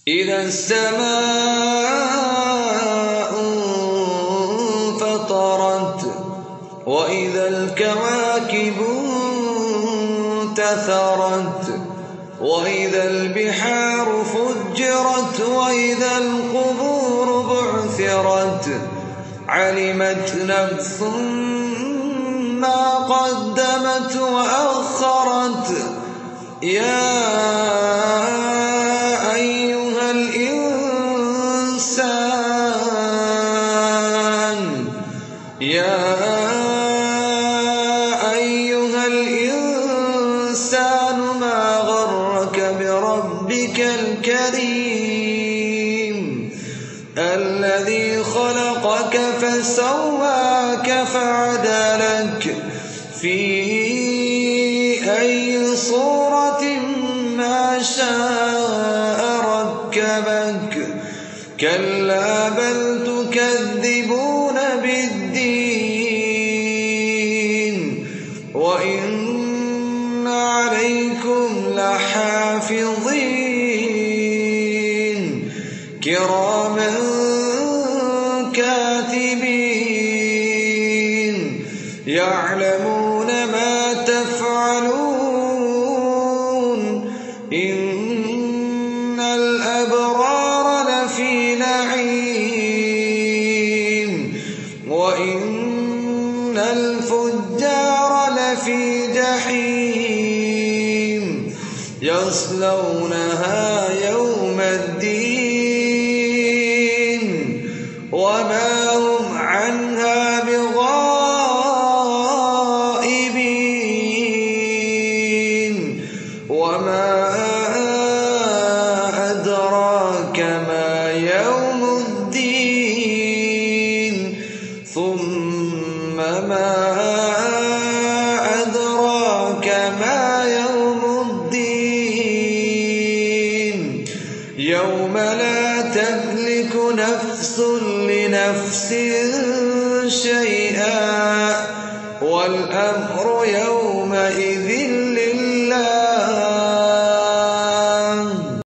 إذا السماء انفطرت وإذا الكواكب انتثرت وإذا البحار فجرت وإذا القبور بعثرت علمت نفس ما قدمت وأخرت يا أيها الإنسان ما غرك بربك الكريم الذي خلقك فسواك فعدلك في أي صورة ما شاء ركبك كلا بل تكذبون بالدين وإن عليكم لحافظين كراما كاتبين يعلمون ما تفعلون إن الأبرار لفي نعيم وإن الفجار لفي جحيم يصلونها يوم الدين وما هم عنها بغائبين وما أدراك ما يوم الدين ثم ما أدراك ما يوم الدين يوم لا تملك نفس لنفس شيئا والأمر يومئذ